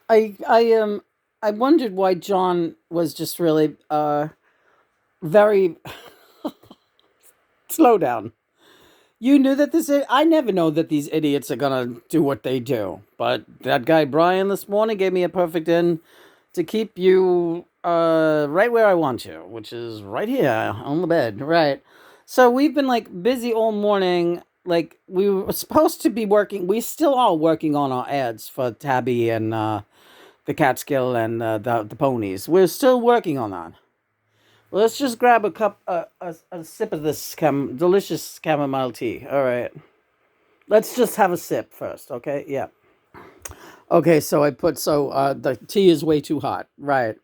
I I wondered why John was just really very slow down. You knew that I never know that these idiots are gonna do what they do. But that guy Brian this morning gave me a perfect in to keep you right where I want you, which is right here on the bed. Right. So we've been like busy all morning. Like we were supposed to be working. We still are working on our ads for Tabby and the Catskill and the ponies. We're still working on that. Well, let's just grab a cup, a sip of this delicious chamomile tea. All right. Let's just have a sip first, okay? Yeah. Okay, so the tea is way too hot. Right.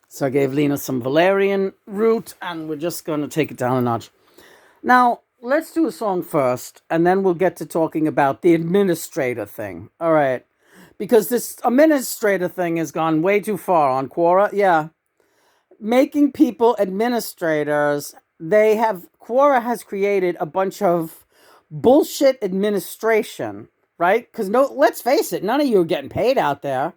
So I gave Lena some valerian root, and we're just going to take it down a notch. Now, let's do a song first, and then we'll get to talking about the administrator thing. All right. Because this administrator thing has gone way too far on Quora. Yeah. Making people administrators. Quora has created a bunch of bullshit administration, right? Because no, let's face it, none of you are getting paid out there.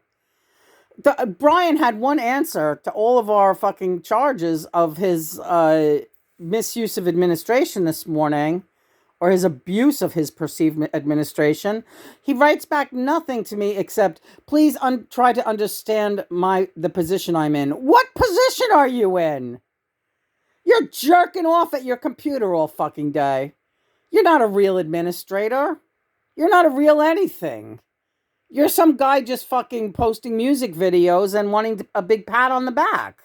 Brian had one answer to all of our fucking charges of his misuse of administration this morning, or his abuse of his perceived administration. He writes back nothing to me except, please try to understand the position I'm in. What position are you in? You're jerking off at your computer all fucking day. You're not a real administrator. You're not a real anything. You're some guy just fucking posting music videos and wanting a big pat on the back.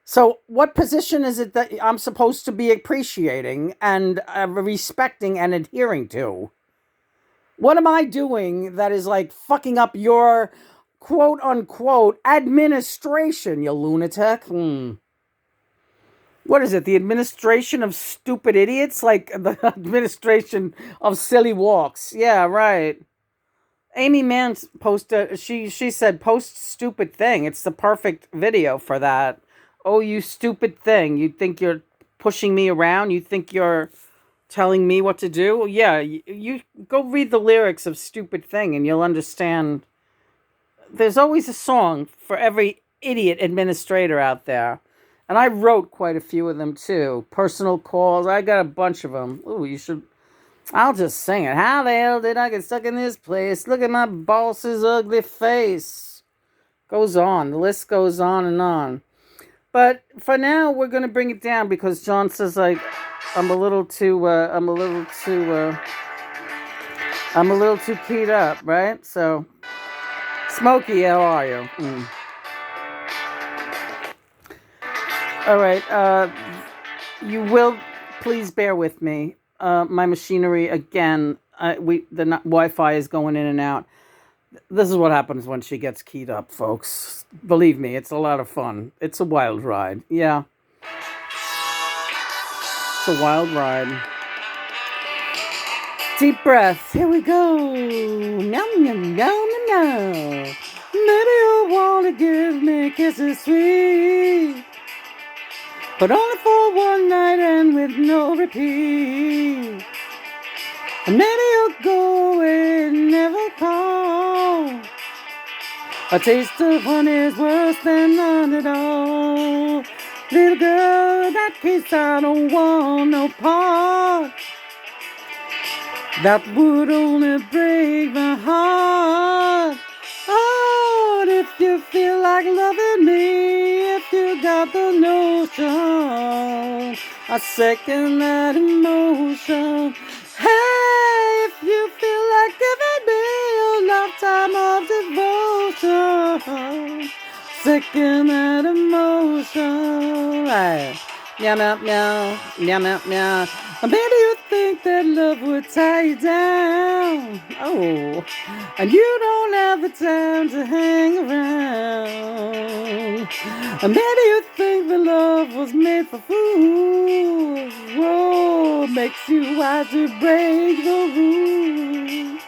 So what position is it that I'm supposed to be appreciating and respecting and adhering to? What am I doing that is like fucking up your quote unquote administration, you lunatic? What is it? The administration of stupid idiots? Like the administration of silly walks. Yeah, right. Amy Mann posted, she said, post stupid thing. It's the perfect video for that. Oh, you stupid thing. You think you're pushing me around? You think you're telling me what to do? Yeah, you go read the lyrics of Stupid Thing and you'll understand. There's always a song for every idiot administrator out there. And I wrote quite a few of them too. Personal calls. I got a bunch of them. Ooh, you should. I'll just sing it. How the hell did I get stuck in this place? Look at my boss's ugly face. Goes on. The list goes on and on. But for now, we're gonna bring it down because John says I'm a little too keyed up, right? So, Smokey, how are you? All right. You will please bear with me. My machinery again. The Wi-Fi is going in and out. This is what happens when she gets keyed up, folks. Believe me, it's a lot of fun. It's a wild ride. Yeah. It's a wild ride. Deep breath. Here we go. Nom, nom, nom, nom, nom. Maybe you want to give me kisses sweet, but only for one night and with no repeat. And maybe you'll go away and never call. A taste of honey is worse than none at all. Little girl, in that case I don't want no part. That would only break my heart. Oh, if you feel like loving me, if you got the notion, I second that emotion. Hey, if you feel like giving me a lifetime of devotion, second that emotion. Hey. Meow, meow, meow, meow, meow, meow. Maybe you think that love would tie you down. Oh, and you don't have the time to hang around. And maybe you think the love was made for fools. Whoa, makes you want to break the rules.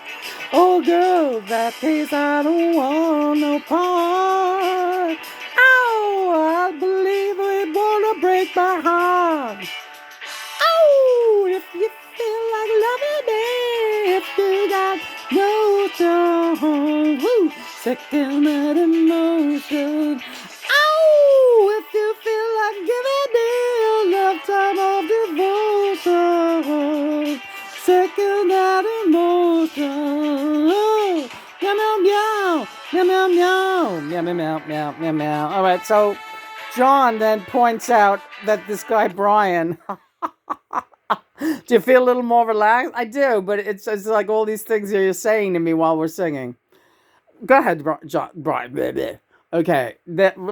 Oh, girl, that case I don't want no part. Oh, I believe it wanna break my heart. Oh, if you feel like loving me, if you got no time, woo, Second that emotion. Ow! If you feel like giving me a lifetime of devotion. Second that emotion. Meow, meow, meow. Meow, meow, meow. Meow, meow, meow, meow, meow, meow. All right, so John then points out that this guy, Brian, do you feel a little more relaxed? I do, but it's like all these things you're saying to me while we're singing. Go ahead, John. Brian. Okay.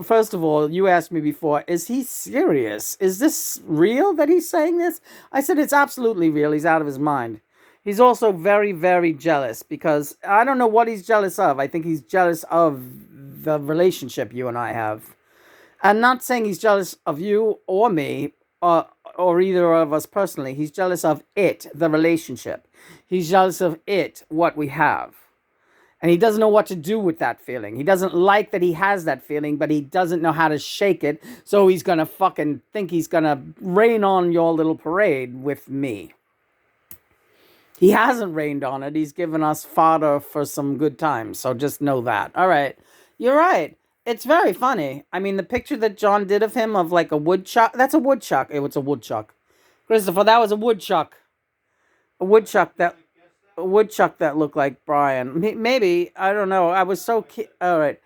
First of all, you asked me before, is he serious? Is this real that he's saying this? I said it's absolutely real. He's out of his mind. He's also very, very jealous because I don't know what he's jealous of. I think he's jealous of the relationship you and I have. I'm not saying he's jealous of you or me or either of us personally. He's jealous of it, the relationship. He's jealous of it, what we have. And he doesn't know what to do with that feeling. He doesn't like that he has that feeling, but he doesn't know how to shake it. So he's going to fucking think he's going to rain on your little parade with me. He hasn't rained on it. He's given us fodder for some good times. So just know that. All right. You're right. It's very funny. I mean, the picture that John did of him of like a woodchuck. That's a woodchuck. It's a woodchuck. Christopher, that was a woodchuck. A woodchuck that looked like Brian. Maybe. I don't know. I was so... All right.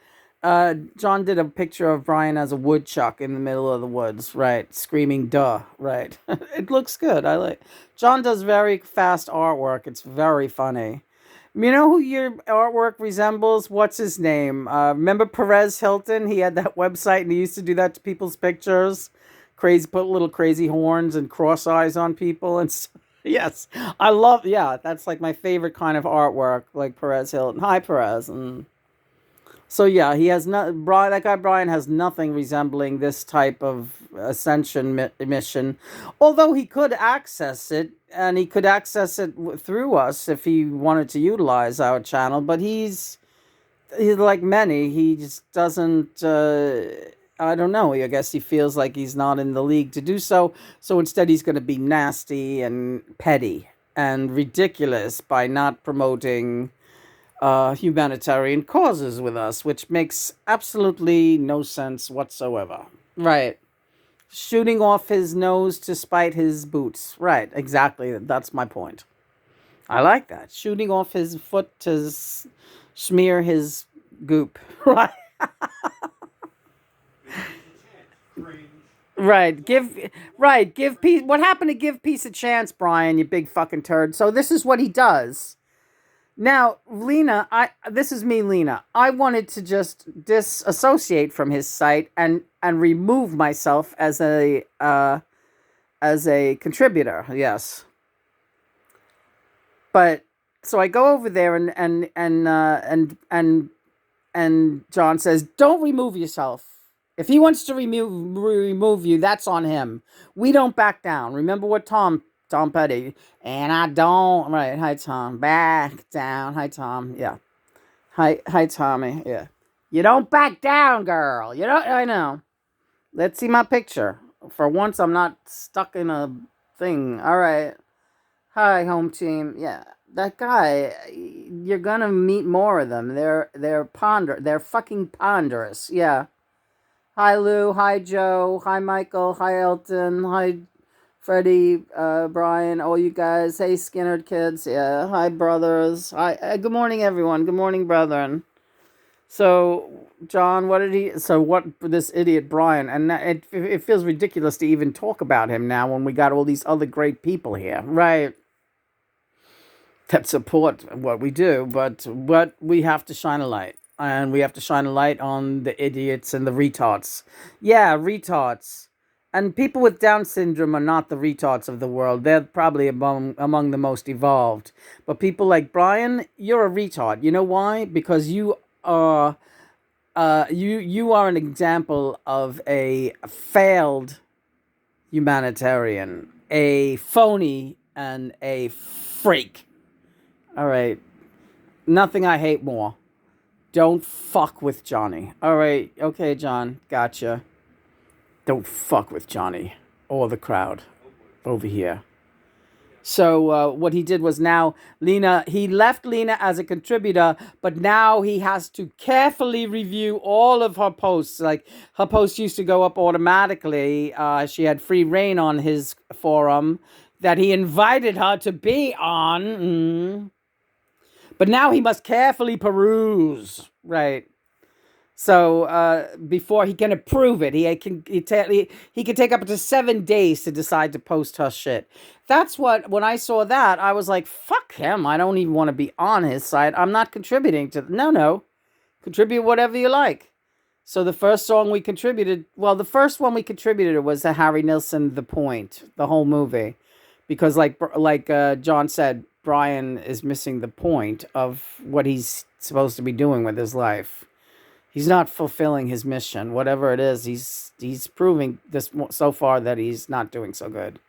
John did a picture of Brian as a woodchuck in the middle of the woods. Right. Screaming, duh. Right. It looks good. I like... John does very fast artwork. It's very funny. You know who your artwork resembles? What's his name? Remember Perez Hilton? He had that website and he used to do that to people's pictures. Crazy, put little crazy horns and cross eyes on people and stuff. Yes, I love. Yeah, that's like my favorite kind of artwork, like Perez Hilton. Hi, Perez. And so yeah, he has not. Brian, that guy Brian has nothing resembling this type of ascension mission. Although he could access it, and he could access it through us if he wanted to utilize our channel. But he's like many. He just doesn't. I don't know. I guess he feels like he's not in the league to do so. So instead, he's going to be nasty and petty and ridiculous by not promoting humanitarian causes with us, which makes absolutely no sense whatsoever. Right. Shooting off his nose to spite his boots. Right. Exactly. That's my point. I like that. Shooting off his foot to smear his goop. Right. Give peace. What happened to give peace a chance, Brian? You big fucking turd. So this is what he does. Now, Lena, this is me, Lena. I wanted to just disassociate from his site and remove myself as a contributor. Yes, but so I go over there and John says, "Don't remove yourself. If he wants to remove you, that's on him. We don't back down. Remember what Tom Petty, and I don't, right, hi, Tom, back down, hi, Tom, yeah, hi, Tommy, yeah, you don't back down, girl, you don't, I know, let's see my picture, for once I'm not stuck in a thing, all right, hi, home team, yeah, that guy, you're gonna meet more of them, they're fucking ponderous, yeah. Hi, Lou. Hi, Joe. Hi, Michael. Hi, Elton. Hi, Freddie, Brian, all you guys. Hey, Skinner kids. Yeah. Hi, brothers. Hi. Good morning, everyone. Good morning, brethren. So, John, what this idiot Brian, and it feels ridiculous to even talk about him now when we got all these other great people here, right? That support what we do, but we have to shine a light. And we have to shine a light on the idiots and the retards. Yeah, retards. And people with Down syndrome are not the retards of the world. They're probably among the most evolved. But people like Brian, you're a retard. You know why? Because you are you are an example of a failed humanitarian, a phony, and a freak. All right. Nothing I hate more. Don't fuck with Johnny. All right. Okay, John. Gotcha. Don't fuck with Johnny or the crowd over here. So what he did was now he left Lena as a contributor, but now he has to carefully review all of her posts. Like her posts used to go up automatically. She had free reign on his forum that he invited her to be on. But now he must carefully peruse. Right. So before he can approve it, he can take up to 7 days to decide to post her shit. That's what, when I saw that, I was like, fuck him. I don't even want to be on his side. I'm not contributing to, no. Contribute whatever you like. So the first one we contributed was the Harry Nilsson, The Point, the whole movie. Because like John said, Brian is missing the point of what he's supposed to be doing with his life. He's not fulfilling his mission, whatever it is. He's proving this so far that he's not doing so good.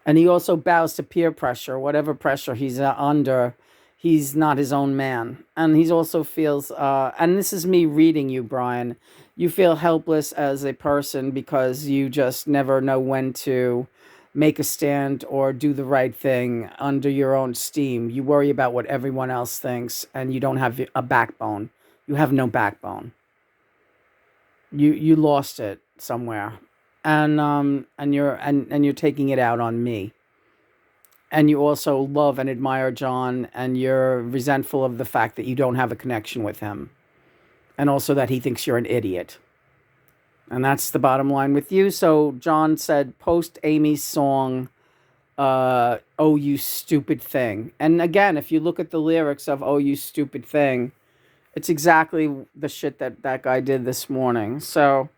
And he also bows to peer pressure, whatever pressure he's under. He's not his own man. And he also feels, and this is me reading you, Brian, you feel helpless as a person because you just never know when to make a stand or do the right thing under your own steam. You worry about what everyone else thinks, and you don't have a backbone. You have no backbone. You lost it somewhere, and you're taking it out on me. And you also love and admire John, and you're resentful of the fact that you don't have a connection with him, and also that he thinks you're an idiot. And that's the bottom line with you. So John said, post Amy's song, "Oh You Stupid Thing." And again, if you look at the lyrics of "Oh You Stupid Thing," it's exactly the shit that guy did this morning. So,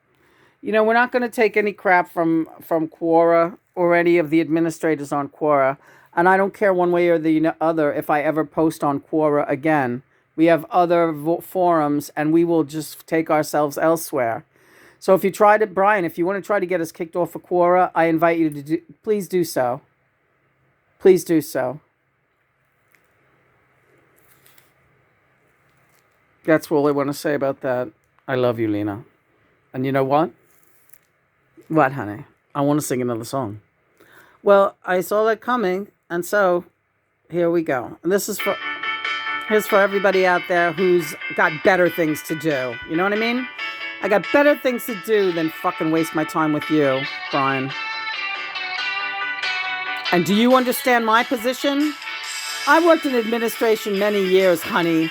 we're not going to take any crap from Quora or any of the administrators on Quora. And I don't care one way or the other if I ever post on Quora again. We have other forums, and we will just take ourselves elsewhere. So if you try to, Brian, if you want to try to get us kicked off of Quora, I invite you to please do so. Please do so. That's all I want to say about that. I love you, Lena. And you know what? What, honey? I want to sing another song. Well, I saw that coming, and so here we go. And here's for everybody out there who's got better things to do. You know what I mean? I got better things to do than fucking waste my time with you, Brian. And do you understand my position? I worked in administration many years, honey.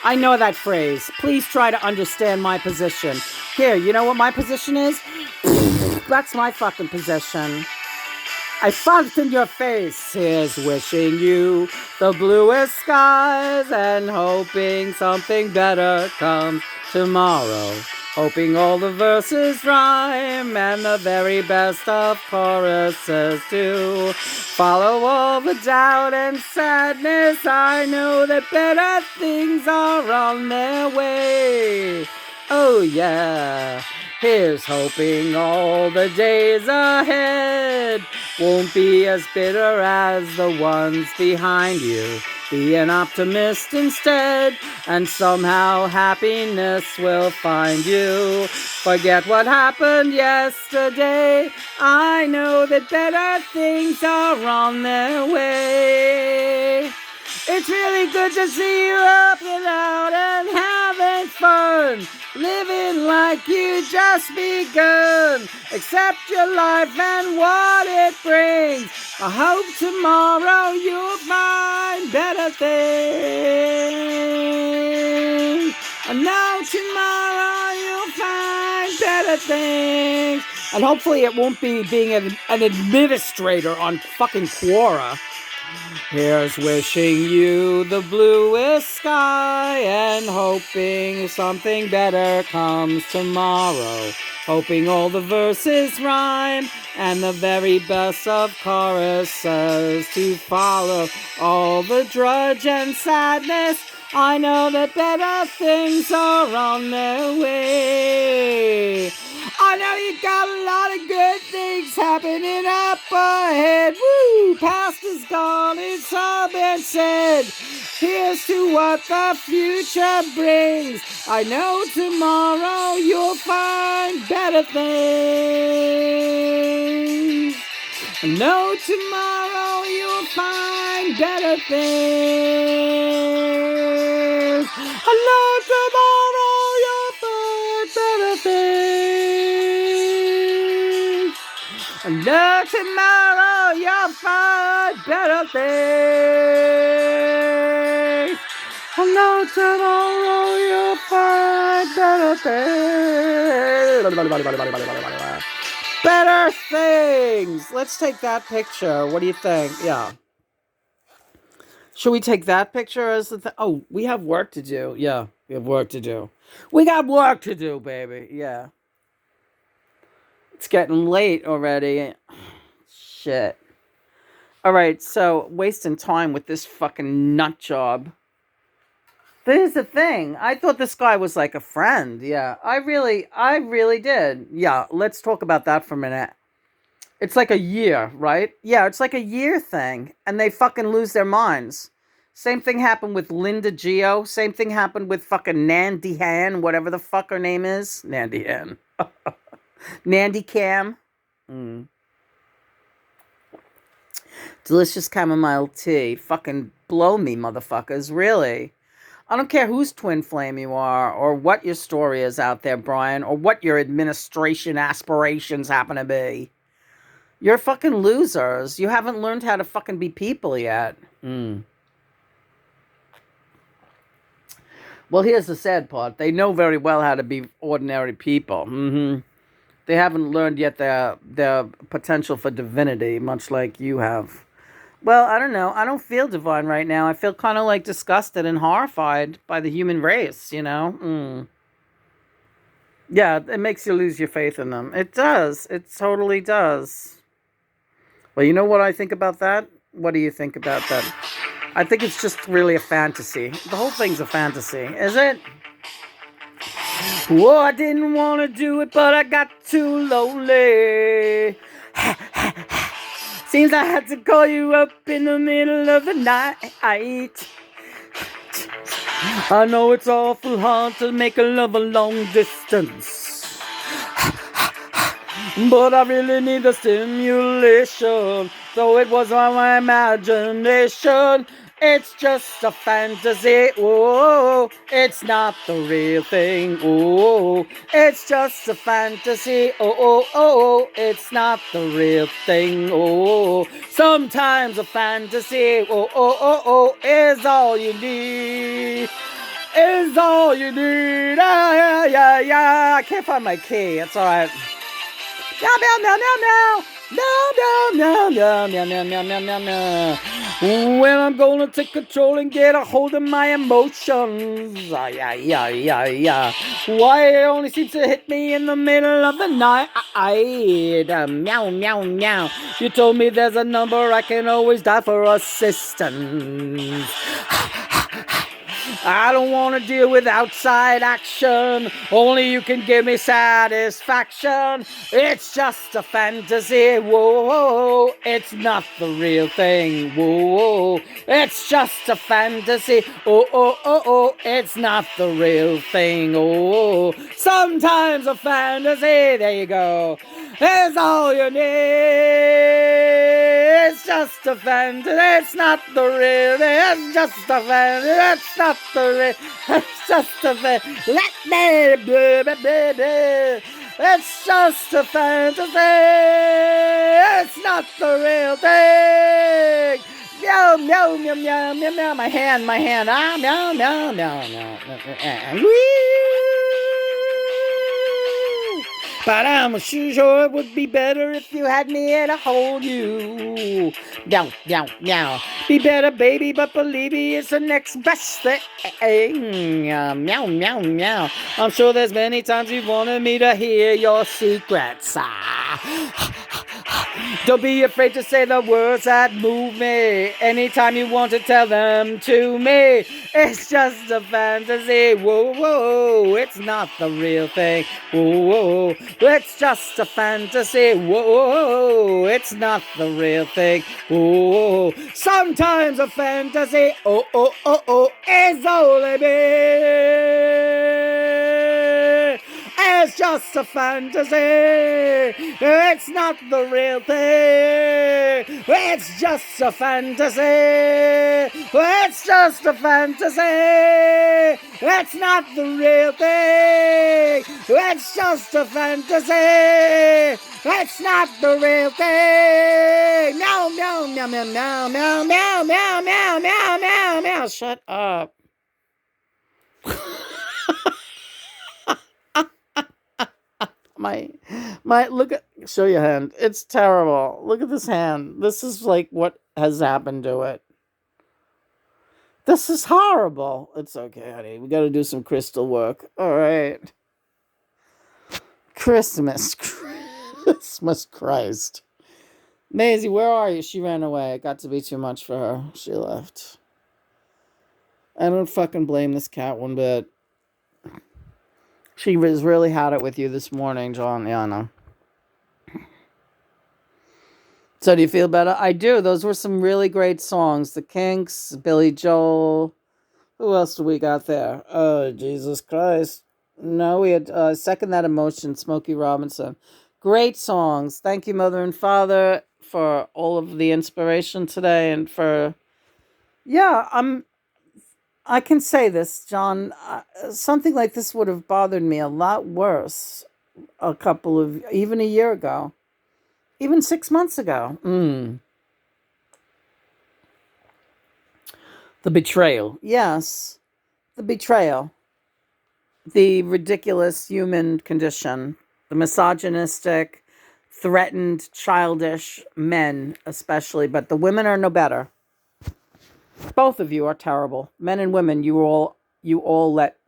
I know that phrase. Please try to understand my position. Here, you know what my position is? That's my fucking position. I fought in your face. Here's wishing you the bluest skies and hoping something better comes tomorrow. Hoping all the verses rhyme and the very best of choruses too. Follow all the doubt and sadness. I know that better things are on their way. Oh yeah. Here's hoping all the days ahead won't be as bitter as the ones behind you. Be an optimist instead, and somehow happiness will find you. Forget what happened yesterday. I know that better things are on their way. It's really good to see you up and out and having fun. Living like you just begun. Accept your life and what it brings. I hope tomorrow you'll find better things. I know tomorrow you'll find better things. And hopefully it won't be being an administrator on fucking Quora. Here's wishing you the bluest sky and hoping something better comes tomorrow. Hoping all the verses rhyme and the very best of choruses to follow. All the drudge and sadness, I know that better things are on their way. I know you got a lot of good things happening up ahead. Woo! Past is gone, it's all been said. Here's to what the future brings. I know tomorrow you'll find better things. No, tomorrow you'll find better things. No, tomorrow you'll find better things. No, tomorrow you'll find better things. No, tomorrow you'll find better things. Better things. Let's take that picture. What do you think? Yeah. Should we take that picture as the Oh, we have work to do. Yeah, we have work to do. We got work to do, baby. Yeah. It's getting late already. Shit. All right, so wasting time with this fucking nut job. Here's the thing. I thought this guy was like a friend. Yeah, I really did. Yeah, let's talk about that for a minute. It's like a year, right? Yeah, it's like a year thing. And they fucking lose their minds. Same thing happened with Linda Geo. Same thing happened with fucking Nandy Han, whatever the fuck her name is. Nandy Han. Nandy Cam. Delicious chamomile tea. Fucking blow me, motherfuckers. Really. I don't care whose twin flame you are, or what your story is out there, Brian, or what your administration aspirations happen to be. You're fucking losers. You haven't learned how to fucking be people yet. Well, here's the sad part. They know very well how to be ordinary people. They haven't learned yet their potential for divinity, much like you have. Well, I don't know. I don't feel divine right now. I feel kind of like disgusted and horrified by the human race, you know? Yeah, it makes you lose your faith in them. It does. It totally does. Well, you know what I think about that? What do you think about that? I think it's just really a fantasy. The whole thing's a fantasy, is it? Whoa, I didn't want to do it, but I got too lonely. Seems I had to call you up in the middle of the night. I know it's awful hard to make a love a long distance, but I really need the stimulation. Though it was on my imagination, it's just a fantasy. Oh, it's not the real thing. Oh, it's just a fantasy. Oh, it's not the real thing. Oh, sometimes a fantasy. Oh, is all you need. Is all you need. Yeah. I can't find my key. It's all right. Meow. No. When I'm gonna take control and get a hold of my emotions. Yeah. Why it only seems to hit me in the middle of the night. Meow. You told me there's a number I can always dial for assistance. I don't want to deal with outside action. Only you can give me satisfaction. It's just a fantasy. Whoa, it's not the real thing. Whoa, it's just a fantasy. Oh, it's not the real thing. Oh, sometimes a fantasy. There you go. Is all you need. It's just a fantasy. It's not the real thing. It's just a fantasy. It's not the real. It's just a fantasy. Let me be. It's just a fantasy. It's not the real thing. Meow. My hand. Meow. But I'm sure it would be better if you had me here to hold you. Meow. Be better, baby, but believe me, it's the next best thing. Meow. I'm sure there's many times you've wanted me to hear your secrets. Don't be afraid to say the words that move me. Anytime you want to tell them to me. It's just a fantasy. Whoa, it's not the real thing. Whoa, it's just a fantasy. Whoa, it's not the real thing. Whoa, sometimes a fantasy. Oh, is only me. It's It's just a fantasy. It's not the real thing. It's just a fantasy. It's just a fantasy. It's not the real thing. It's just a fantasy. It's not the real thing. Meow, meow, meow, meow, meow, meow, meow, meow, meow, meow, meow, meow. Shut up. my look at, show your hand. It's terrible. Look at this hand. This is like what has happened to it. This is horrible. It's okay, honey. We got to do some crystal work. All right. Christmas Christ. Maisie, where are you? She ran away. It got to be too much for her. She left. I don't fucking blame this cat one bit. She was really had it with you this morning, John. Yeah, I know. So do you feel better? I do. Those were some really great songs. The Kinks, Billy Joel. Who else do we got there? Oh, Jesus Christ. No, we had Second That Emotion, Smokey Robinson. Great songs. Thank you, Mother and Father, for all of the inspiration today and for... Yeah, I can say this, John. Something like this would have bothered me a lot worse even a year ago. Even 6 months ago. The betrayal. Yes. The betrayal. The ridiculous human condition. The misogynistic, threatened, childish men especially. But the women are no better. Both of you are terrible. Men and women, you all let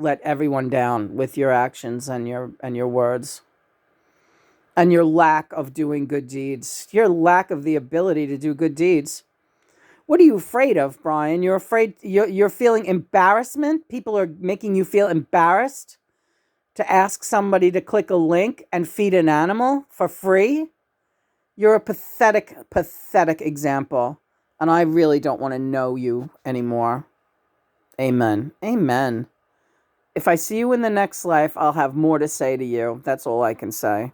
everyone down with your actions and your words. And your lack of doing good deeds. Your lack of the ability to do good deeds. What are you afraid of, Brian? You're afraid, you're feeling embarrassment? People are making you feel embarrassed to ask somebody to click a link and feed an animal for free? You're a pathetic, pathetic example. And I really don't want to know you anymore. Amen. Amen. If I see you in the next life, I'll have more to say to you. That's all I can say.